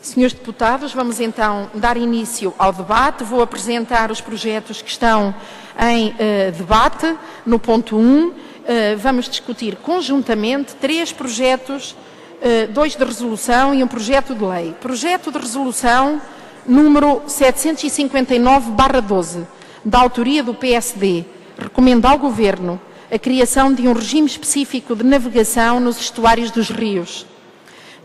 Senhores deputados, vamos então dar início ao debate. Vou apresentar os projetos que estão em debate. No ponto 1, vamos discutir conjuntamente 3 projetos, 2 de resolução e um projeto de lei. Projeto de resolução número 759/12, da autoria do PSD, recomenda ao Governo a criação de um regime específico de navegação nos estuários dos rios.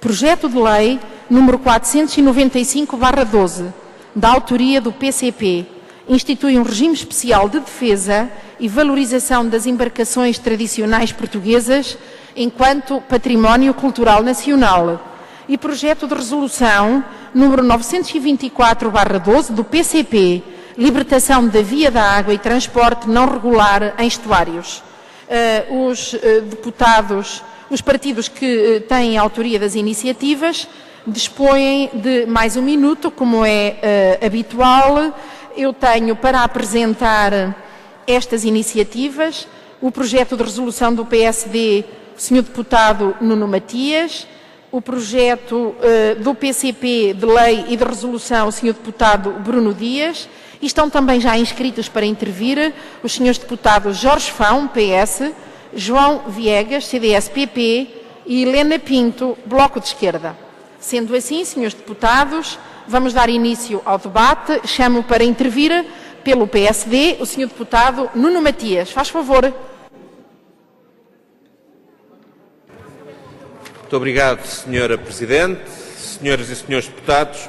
Projeto de lei número 495/12, da autoria do PCP, institui um regime especial de defesa e valorização das embarcações tradicionais portuguesas enquanto património cultural nacional. E projeto de resolução número 924/12, do PCP, libertação da via da água e transporte não regular em estuários. Os partidos que têm a autoria das iniciativas dispõem de mais 1 minuto, como é habitual. Eu tenho para apresentar estas iniciativas o projeto de resolução do PSD, Sr. Deputado Nuno Matias, o projeto do PCP de lei e de resolução, Sr. Deputado Bruno Dias, e estão também já inscritos para intervir os Srs. Deputados Jorge Fão, PS, João Viegas, CDS-PP e Helena Pinto, Bloco de Esquerda. Sendo assim, Srs. Deputados, vamos dar início ao debate. Chamo para intervir pelo PSD o Sr. Deputado Nuno Matias. Faz favor. Muito obrigado, Sra. Presidente, Senhoras e Senhores Deputados.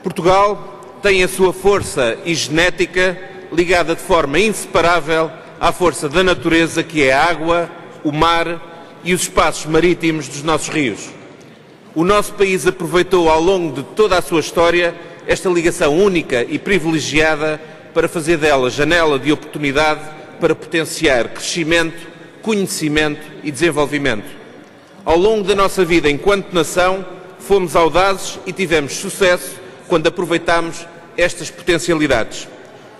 Portugal tem a sua força e genética ligada de forma inseparável à força da natureza, que é a água, o mar e os espaços marítimos dos nossos rios. O nosso país aproveitou ao longo de toda a sua história esta ligação única e privilegiada para fazer dela janela de oportunidade para potenciar crescimento, conhecimento e desenvolvimento. Ao longo da nossa vida enquanto nação, fomos audazes e tivemos sucesso quando aproveitámos estas potencialidades.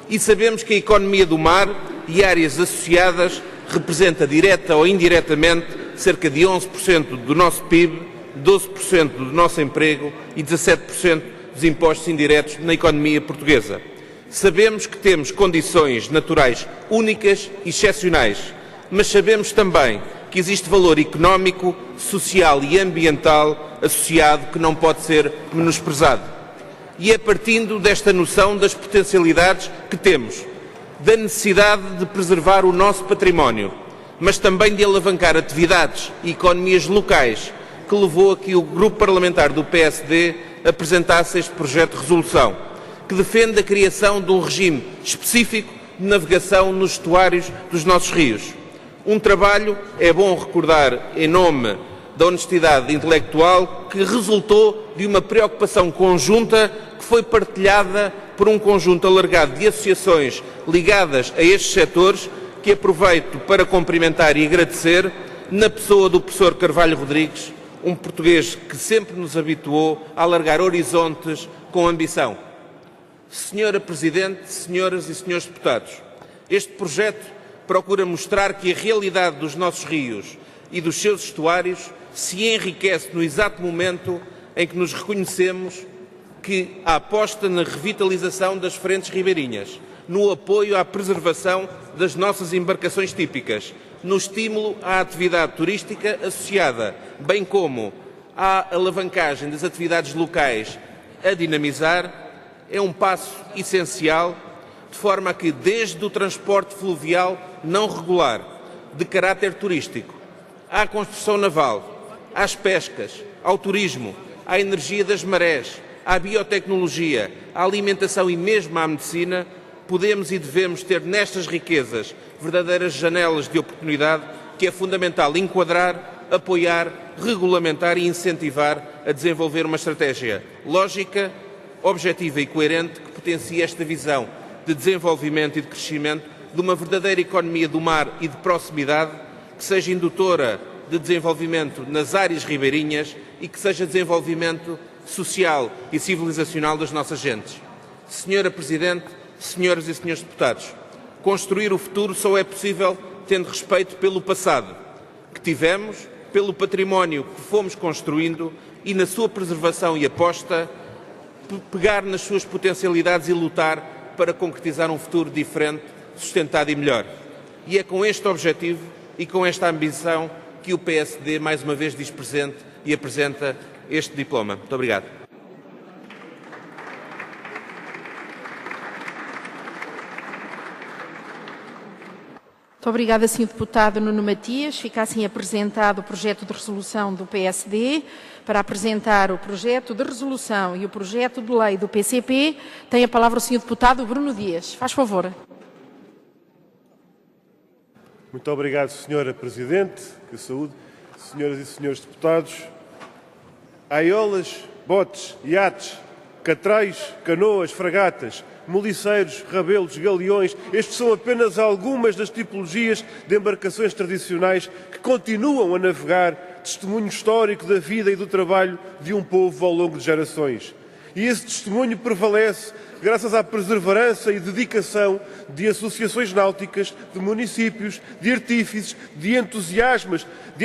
E sabemos que a economia do mar e áreas associadas representa direta ou indiretamente cerca de 11% do nosso PIB, 12% do nosso emprego e 17% dos impostos indiretos na economia portuguesa. Sabemos que temos condições naturais únicas e excepcionais, mas sabemos também que existe valor económico, social e ambiental associado que não pode ser menosprezado. E é partindo desta noção das potencialidades que temos, da necessidade de preservar o nosso património, mas também de alavancar atividades e economias locais, que levou a que o Grupo Parlamentar do PSD apresentasse este projeto de resolução, que defende a criação de um regime específico de navegação nos estuários dos nossos rios. Um trabalho, é bom recordar, em nome da honestidade intelectual, que resultou de uma preocupação conjunta que foi partilhada por um conjunto alargado de associações ligadas a estes setores, que aproveito para cumprimentar e agradecer, na pessoa do professor Carvalho Rodrigues, um português que sempre nos habituou a alargar horizontes com ambição. Senhora Presidente, Senhoras e Senhores Deputados, este projeto procura mostrar que a realidade dos nossos rios e dos seus estuários se enriquece no exato momento em que nos reconhecemos que a aposta na revitalização das frentes ribeirinhas, no apoio à preservação das nossas embarcações típicas, no estímulo à atividade turística associada, bem como à alavancagem das atividades locais a dinamizar, é um passo essencial, de forma a que, desde o transporte fluvial não regular, de caráter turístico, à construção naval, às pescas, ao turismo, à energia das marés, à biotecnologia, à alimentação e mesmo à medicina, podemos e devemos ter nestas riquezas verdadeiras janelas de oportunidade que é fundamental enquadrar, apoiar, regulamentar e incentivar a desenvolver uma estratégia lógica, objetiva e coerente que potencie esta visão de desenvolvimento e de crescimento de uma verdadeira economia do mar e de proximidade que seja indutora de desenvolvimento nas áreas ribeirinhas e que seja desenvolvimento social e civilizacional das nossas gentes. Senhora Presidente, Senhoras e Senhores Deputados, construir o futuro só é possível tendo respeito pelo passado que tivemos, pelo património que fomos construindo e na sua preservação e aposta, pegar nas suas potencialidades e lutar para concretizar um futuro diferente, sustentado e melhor. E é com este objetivo e com esta ambição que o PSD mais uma vez diz presente e apresenta este diploma. Muito obrigado. Muito obrigada, Sr. Deputado Nuno Matias. Fica assim apresentado o projeto de resolução do PSD. Para apresentar o projeto de resolução e o projeto de lei do PCP, tem a palavra o Sr. Deputado Bruno Dias. Faz favor. Muito obrigado, Sra. Presidente. Que saúde. Senhoras e senhores deputados, aiolas, botes, iates, catrais, canoas, fragatas, moliceiros, rabelos, galeões, estes são apenas algumas das tipologias de embarcações tradicionais que continuam a navegar, testemunho histórico da vida e do trabalho de um povo ao longo de gerações. E esse testemunho prevalece graças à perseverança e dedicação de associações náuticas, de municípios, de artífices, de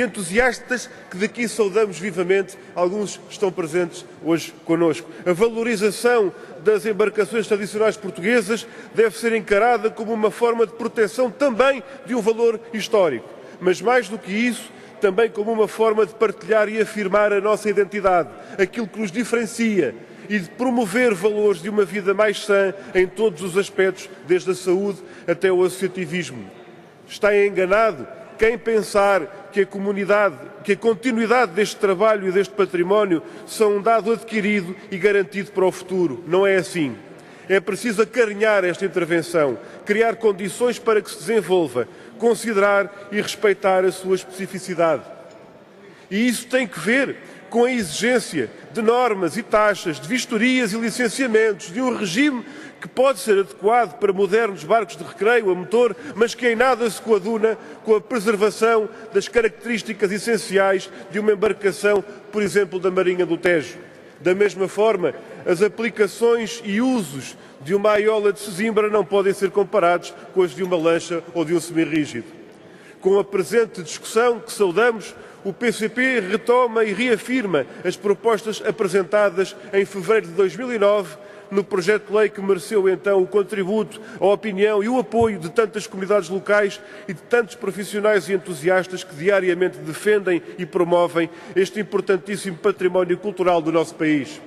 entusiastas que daqui saudamos vivamente. Alguns estão presentes hoje connosco. A valorização das embarcações tradicionais portuguesas deve ser encarada como uma forma de proteção também de um valor histórico. Mas mais do que isso, também como uma forma de partilhar e afirmar a nossa identidade, aquilo que nos diferencia, e de promover valores de uma vida mais sã em todos os aspectos, desde a saúde até o associativismo. Está enganado quem pensar que a continuidade deste trabalho e deste património são um dado adquirido e garantido para o futuro. Não é assim. É preciso acarinhar esta intervenção, criar condições para que se desenvolva, considerar e respeitar a sua especificidade. E isso tem que ver com a exigência de normas e taxas, de vistorias e licenciamentos, de um regime que pode ser adequado para modernos barcos de recreio a motor, mas que em nada se coaduna com a preservação das características essenciais de uma embarcação, por exemplo, da Marinha do Tejo. Da mesma forma, as aplicações e usos de uma aiola de Sesimbra não podem ser comparados com as de uma lancha ou de um semirrígido. Com a presente discussão que saudamos, o PCP retoma e reafirma as propostas apresentadas em fevereiro de 2009 no projeto de lei que mereceu então o contributo, a opinião e o apoio de tantas comunidades locais e de tantos profissionais e entusiastas que diariamente defendem e promovem este importantíssimo património cultural do nosso país.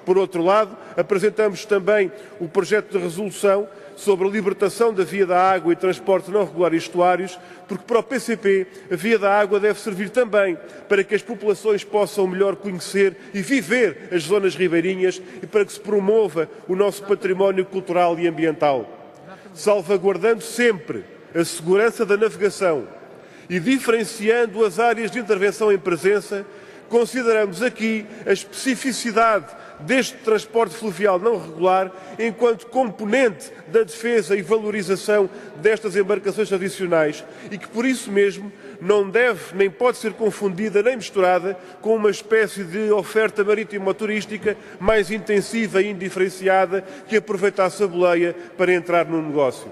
Por outro lado, apresentamos também o projeto de resolução sobre a libertação da via da água e transporte não regular e estuários, porque para o PCP a via da água deve servir também para que as populações possam melhor conhecer e viver as zonas ribeirinhas e para que se promova o nosso património cultural e ambiental, salvaguardando sempre a segurança da navegação e diferenciando as áreas de intervenção em presença. Consideramos aqui a especificidade deste transporte fluvial não regular enquanto componente da defesa e valorização destas embarcações tradicionais e que, por isso mesmo, não deve nem pode ser confundida nem misturada com uma espécie de oferta marítimo-turística mais intensiva e indiferenciada que aproveitasse a boleia para entrar no negócio.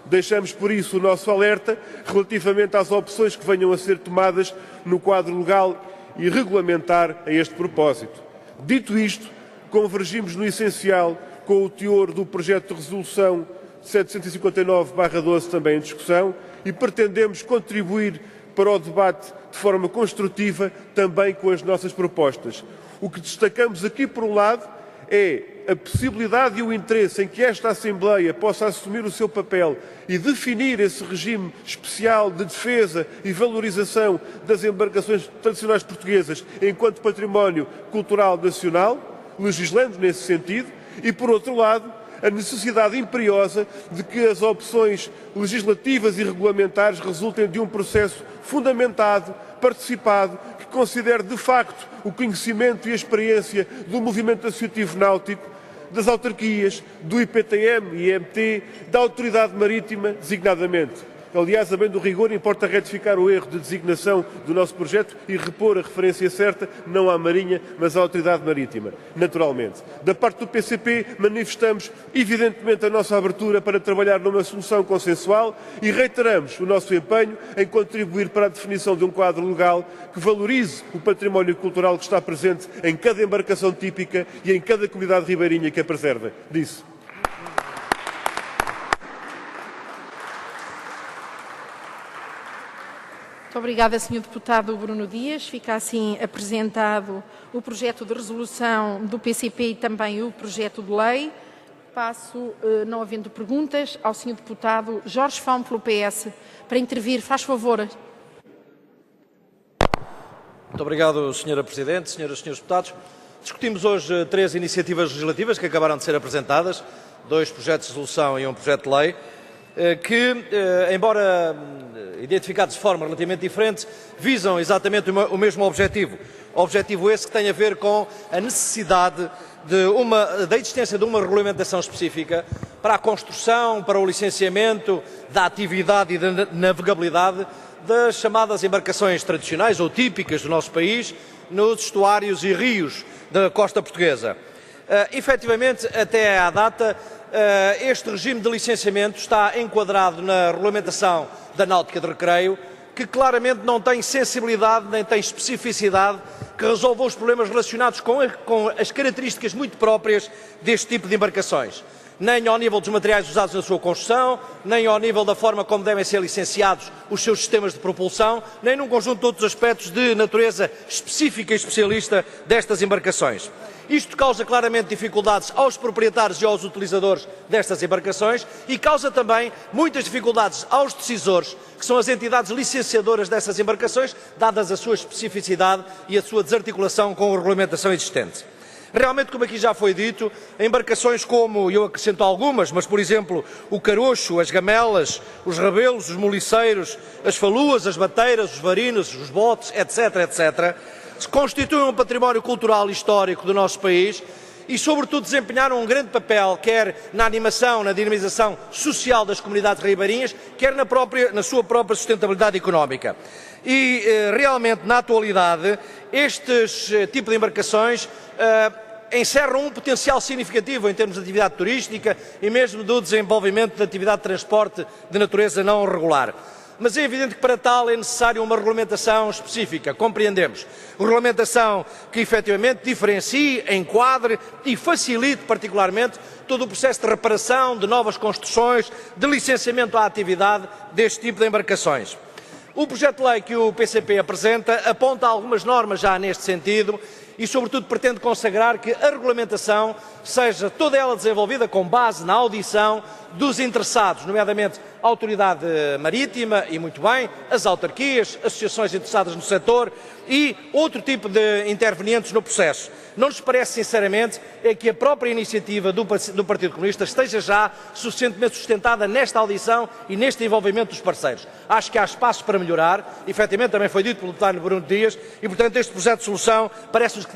Deixamos, por isso, o nosso alerta relativamente às opções que venham a ser tomadas no quadro legal e regulamentar a este propósito. Dito isto, convergimos no essencial com o teor do projeto de resolução 759/12 também em discussão e pretendemos contribuir para o debate de forma construtiva também com as nossas propostas. O que destacamos aqui, por um lado, é a possibilidade e o interesse em que esta Assembleia possa assumir o seu papel e definir esse regime especial de defesa e valorização das embarcações tradicionais portuguesas enquanto património cultural nacional, legislando nesse sentido, e, por outro lado, a necessidade imperiosa de que as opções legislativas e regulamentares resultem de um processo fundamentado, participado, que considere de facto o conhecimento e a experiência do movimento associativo náutico, das autarquias, do IPTM e IMT, da Autoridade Marítima, designadamente. Aliás, a bem do rigor, importa retificar o erro de designação do nosso projeto e repor a referência certa, não à Marinha, mas à Autoridade Marítima, naturalmente. Da parte do PCP, manifestamos evidentemente a nossa abertura para trabalhar numa solução consensual e reiteramos o nosso empenho em contribuir para a definição de um quadro legal que valorize o património cultural que está presente em cada embarcação típica e em cada comunidade ribeirinha que a preserva. Disse. Muito obrigada, Sr. Deputado Bruno Dias. Fica assim apresentado o projeto de resolução do PCP e também o projeto de lei. Passo, não havendo perguntas, ao Sr. Deputado Jorge Fão, pelo PS, para intervir. Faz favor. Muito obrigado, Sra. Presidente, Senhoras e Senhores Deputados. Discutimos hoje 3 iniciativas legislativas que acabaram de ser apresentadas, 2 projetos de resolução e um projeto de lei, que, embora identificados de forma relativamente diferente, visam exatamente o mesmo objetivo. Objetivo esse que tem a ver com a necessidade da existência de uma regulamentação específica para a construção, para o licenciamento da atividade e da navegabilidade das chamadas embarcações tradicionais ou típicas do nosso país nos estuários e rios da costa portuguesa. Efetivamente, até à data, este regime de licenciamento está enquadrado na regulamentação da náutica de recreio, que claramente não tem sensibilidade nem tem especificidade que resolva os problemas relacionados com as características muito próprias deste tipo de embarcações. Nem ao nível dos materiais usados na sua construção, nem ao nível da forma como devem ser licenciados os seus sistemas de propulsão, nem num conjunto de outros aspectos de natureza específica e especialista destas embarcações. Isto causa claramente dificuldades aos proprietários e aos utilizadores destas embarcações e causa também muitas dificuldades aos decisores, que são as entidades licenciadoras dessas embarcações, dadas a sua especificidade e a sua desarticulação com a regulamentação existente. Realmente, como aqui já foi dito, embarcações como, eu acrescento algumas, mas por exemplo o carocho, as gamelas, os rabelos, os moliceiros, as faluas, as bateiras, os varinos, os botes, etc., constituem um património cultural e histórico do nosso país e, sobretudo, desempenharam um grande papel, quer na animação, na dinamização social das comunidades ribeirinhas, quer na sua própria sustentabilidade económica. E, realmente, na atualidade, estes tipos de embarcações encerram um potencial significativo em termos de atividade turística e mesmo do desenvolvimento da atividade de transporte de natureza não regular. Mas é evidente que para tal é necessária uma regulamentação específica, compreendemos. Regulamentação que efetivamente diferencie, enquadre e facilite particularmente todo o processo de reparação, de novas construções, de licenciamento à atividade deste tipo de embarcações. O projeto de lei que o PCP apresenta aponta algumas normas já neste sentido e, sobretudo, pretende consagrar que a regulamentação seja toda ela desenvolvida com base na audição dos interessados, nomeadamente a Autoridade Marítima e, muito bem, as autarquias, associações interessadas no setor e outro tipo de intervenientes no processo. Não nos parece, sinceramente, que a própria iniciativa do Partido Comunista esteja já suficientemente sustentada nesta audição e neste envolvimento dos parceiros. Acho que há espaço para melhorar, efetivamente também foi dito pelo deputado Bruno Dias, e portanto este projeto de solução parece-nos que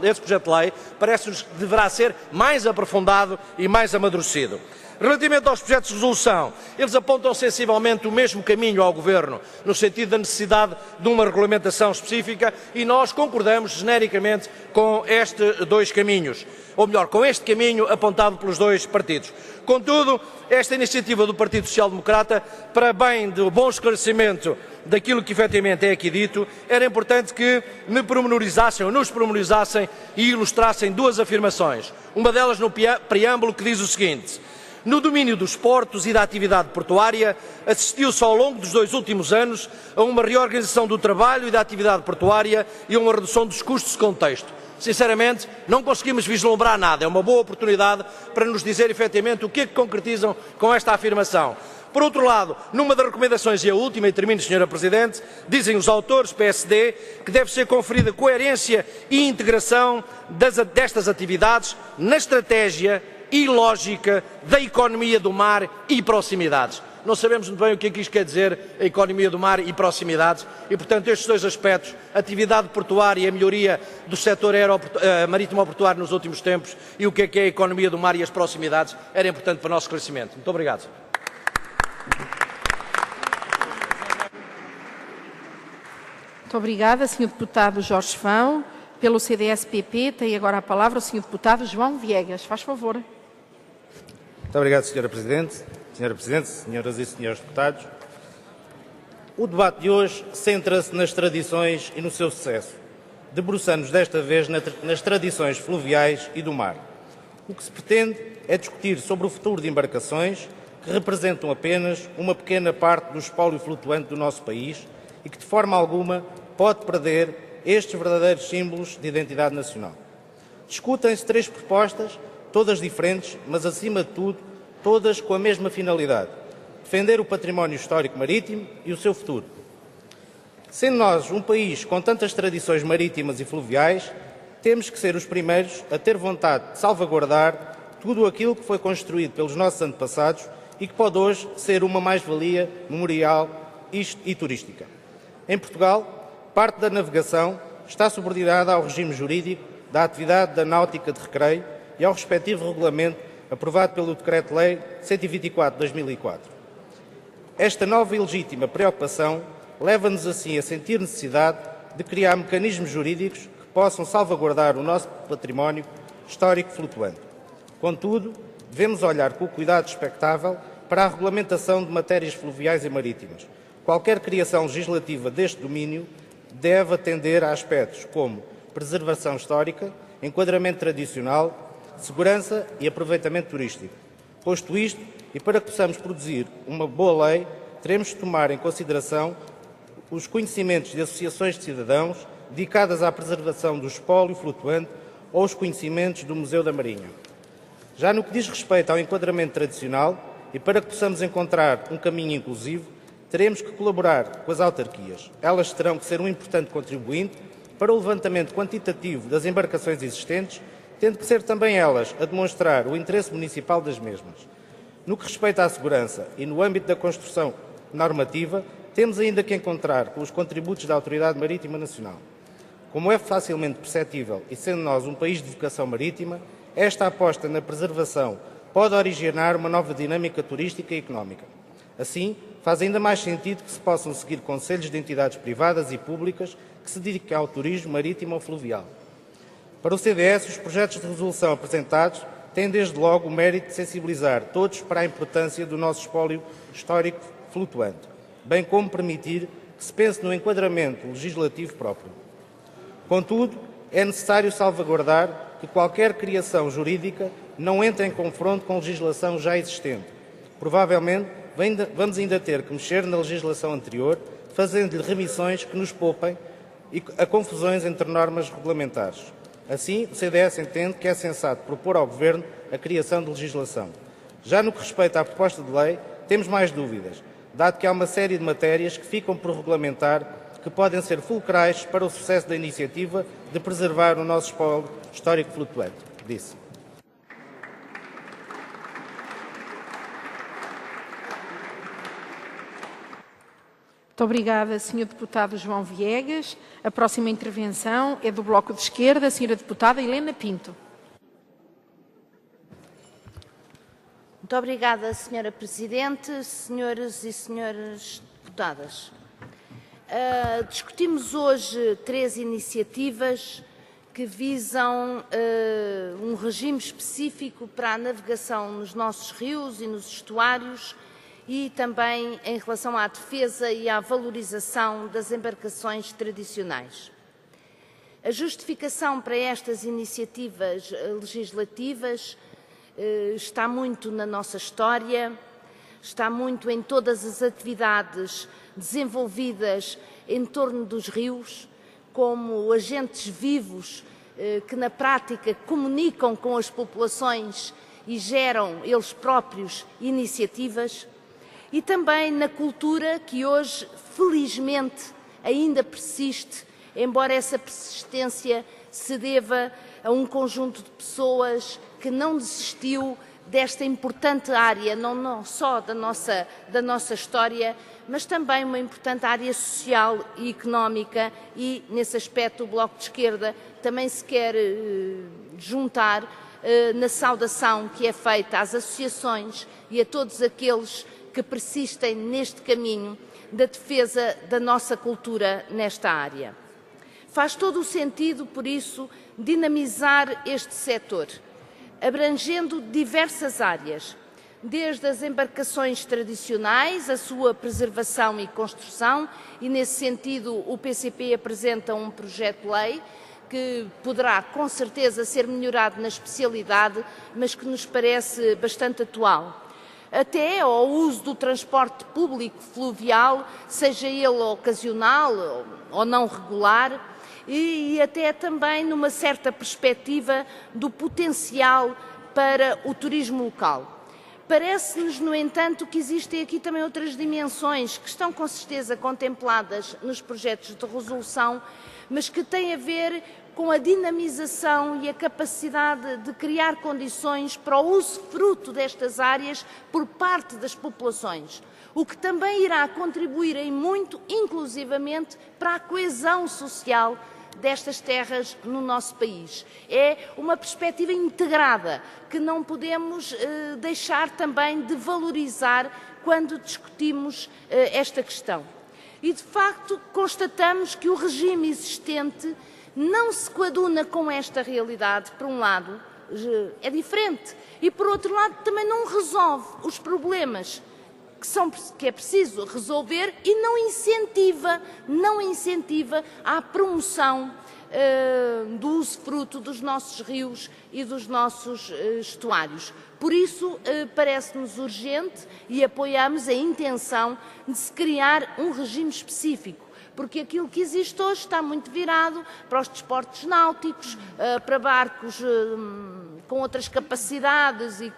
este projeto de lei parece-nos que deverá ser mais aprofundado e mais amadurecido. Relativamente aos projetos de resolução, eles apontam sensivelmente o mesmo caminho ao Governo, no sentido da necessidade de uma regulamentação específica, e nós concordamos genericamente com estes 2 caminhos, ou melhor, com este caminho apontado pelos 2 partidos. Contudo, esta iniciativa do Partido Social Democrata, para bem do bom esclarecimento daquilo que efetivamente é aqui dito, era importante que nos pormenorizassem e ilustrassem 2 afirmações. Uma delas no preâmbulo, que diz o seguinte: no domínio dos portos e da atividade portuária, assistiu-se ao longo dos 2 últimos anos a uma reorganização do trabalho e da atividade portuária e a uma redução dos custos de contexto. Sinceramente, não conseguimos vislumbrar nada. É uma boa oportunidade para nos dizer efetivamente o que é que concretizam com esta afirmação. Por outro lado, numa das recomendações, e a última, e termino, Sra. Presidente, dizem os autores, PSD, que deve ser conferida coerência e integração destas atividades na estratégia e lógica da economia do mar e proximidades. Não sabemos muito bem o que é que isto quer dizer, a economia do mar e proximidades, e portanto estes 2 aspectos, a atividade portuária e a melhoria do setor marítimo-portuário nos últimos tempos, e o que é a economia do mar e as proximidades, era importante para o nosso crescimento. Muito obrigado. Muito obrigada, Sr. Deputado Jorge Fão. Pelo CDS-PP, tem agora a palavra o Sr. Deputado João Viegas. Faz favor. Muito obrigado, Sra. Presidente. Sra. Presidente, senhoras e senhores deputados. O debate de hoje centra-se nas tradições e no seu sucesso, debruçando-nos desta vez nas tradições fluviais e do mar. O que se pretende é discutir sobre o futuro de embarcações que representam apenas uma pequena parte do espólio flutuante do nosso país e que, de forma alguma, pode perder estes verdadeiros símbolos de identidade nacional. Discutem-se 3 propostas, todas diferentes, mas, acima de tudo, todas com a mesma finalidade: defender o património histórico marítimo e o seu futuro. Sendo nós um país com tantas tradições marítimas e fluviais, temos que ser os primeiros a ter vontade de salvaguardar tudo aquilo que foi construído pelos nossos antepassados e que pode hoje ser uma mais-valia memorial e turística. Em Portugal, parte da navegação está subordinada ao regime jurídico da atividade da náutica de recreio e ao respectivo regulamento aprovado pelo Decreto-Lei 124 de 2004. Esta nova e legítima preocupação leva-nos assim a sentir necessidade de criar mecanismos jurídicos que possam salvaguardar o nosso património histórico flutuante. Contudo, devemos olhar com o cuidado expectável para a regulamentação de matérias fluviais e marítimas. Qualquer criação legislativa deste domínio deve atender a aspectos como preservação histórica, enquadramento tradicional, segurança e aproveitamento turístico. Posto isto, e para que possamos produzir uma boa lei, teremos de tomar em consideração os conhecimentos de associações de cidadãos dedicadas à preservação do espólio flutuante ou os conhecimentos do Museu da Marinha. Já no que diz respeito ao enquadramento tradicional, e para que possamos encontrar um caminho inclusivo, teremos que colaborar com as autarquias. Elas terão que ser um importante contribuinte para o levantamento quantitativo das embarcações existentes, tendo que ser também elas a demonstrar o interesse municipal das mesmas. No que respeita à segurança e no âmbito da construção normativa, temos ainda que encontrar com os contributos da Autoridade Marítima Nacional. Como é facilmente perceptível, e sendo nós um país de vocação marítima, esta aposta na preservação pode originar uma nova dinâmica turística e económica. Assim, faz ainda mais sentido que se possam seguir conselhos de entidades privadas e públicas que se dediquem ao turismo marítimo ou fluvial. Para o CDS, os projetos de resolução apresentados têm desde logo o mérito de sensibilizar todos para a importância do nosso espólio histórico flutuante, bem como permitir que se pense no enquadramento legislativo próprio. Contudo, é necessário salvaguardar que qualquer criação jurídica não entre em confronto com legislação já existente. Provavelmente, vamos ainda ter que mexer na legislação anterior, fazendo-lhe remissões que nos poupem a confusões entre normas regulamentares. Assim, o CDS entende que é sensato propor ao Governo a criação de legislação. Já no que respeita à proposta de lei, temos mais dúvidas, dado que há uma série de matérias que ficam por regulamentar que podem ser fulcrais para o sucesso da iniciativa de preservar o nosso espólio histórico flutuante. Disse. Muito obrigada, Sr. Deputado João Viegas. A próxima intervenção é do Bloco de Esquerda, a Sra. Deputada Helena Pinto. Muito obrigada, Sra. Presidente, senhoras e senhores deputadas. Discutimos hoje 3 iniciativas que visam um regime específico para a navegação nos nossos rios e nos estuários e também em relação à defesa e à valorização das embarcações tradicionais. A justificação para estas iniciativas legislativas está muito na nossa história, está muito em todas as atividades desenvolvidas em torno dos rios, como agentes vivos que na prática comunicam com as populações e geram eles próprios iniciativas, e também na cultura que hoje, felizmente, ainda persiste, embora essa persistência se deva a um conjunto de pessoas que não desistiu desta importante área, não só da nossa história, mas também uma importante área social e económica, e nesse aspecto o Bloco de Esquerda também se quer juntar na saudação que é feita às associações e a todos aqueles que persistem neste caminho da defesa da nossa cultura nesta área. Faz todo o sentido, por isso, dinamizar este setor, abrangendo diversas áreas, desde as embarcações tradicionais, a sua preservação e construção, e nesse sentido o PCP apresenta um projeto de lei que poderá com certeza ser melhorado na especialidade, mas que nos parece bastante atual. Até ao uso do transporte público fluvial, seja ele ocasional ou não regular, e até também numa certa perspectiva do potencial para o turismo local. Parece-nos, no entanto, que existem aqui também outras dimensões que estão com certeza contempladas nos projetos de resolução, mas que têm a ver com a dinamização e a capacidade de criar condições para o usufruto destas áreas por parte das populações, o que também irá contribuir em muito, inclusivamente, para a coesão social destas terras no nosso país. É uma perspectiva integrada que não podemos deixar também de valorizar quando discutimos esta questão. E, de facto, constatamos que o regime existente não se coaduna com esta realidade, por um lado, é diferente, e por outro lado também não resolve os problemas que é preciso resolver e não incentiva a promoção do usufruto dos nossos rios e dos nossos estuários. Por isso, parece-nos urgente e apoiamos a intenção de se criar um regime específico, porque aquilo que existe hoje está muito virado para os desportos náuticos, para barcos com outras capacidades e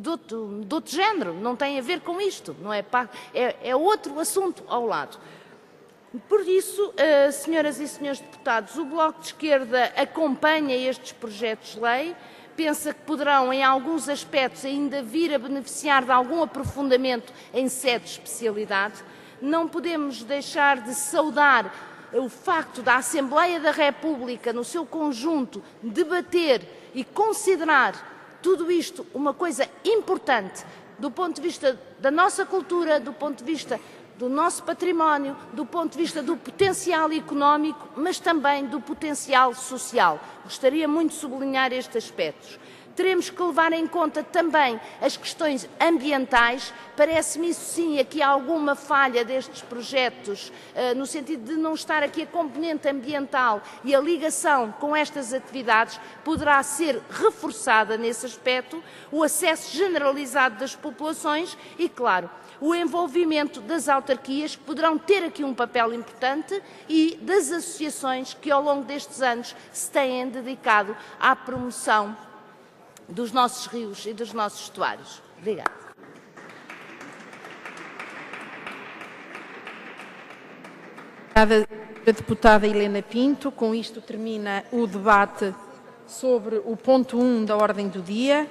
de outro género. Não tem a ver com isto, não é? É outro assunto ao lado. Por isso, senhoras e senhores deputados, o Bloco de Esquerda acompanha estes projetos de lei, pensa que poderão, em alguns aspectos, ainda vir a beneficiar de algum aprofundamento em sede de especialidade. Não podemos deixar de saudar o facto da Assembleia da República, no seu conjunto, debater e considerar tudo isto uma coisa importante do ponto de vista da nossa cultura, do ponto de vista do nosso património, do ponto de vista do potencial económico, mas também do potencial social. Gostaria muito de sublinhar estes aspectos. Teremos que levar em conta também as questões ambientais. Parece-me isso sim aqui alguma falha destes projetos, no sentido de não estar aqui a componente ambiental, e a ligação com estas atividades poderá ser reforçada nesse aspecto, o acesso generalizado das populações e, claro, o envolvimento das autarquias, que poderão ter aqui um papel importante, e das associações que ao longo destes anos se têm dedicado à promoção dos nossos rios e dos nossos estuários. Obrigada. Obrigada, a deputada Helena Pinto. Com isto termina o debate sobre o ponto 1 da ordem do dia.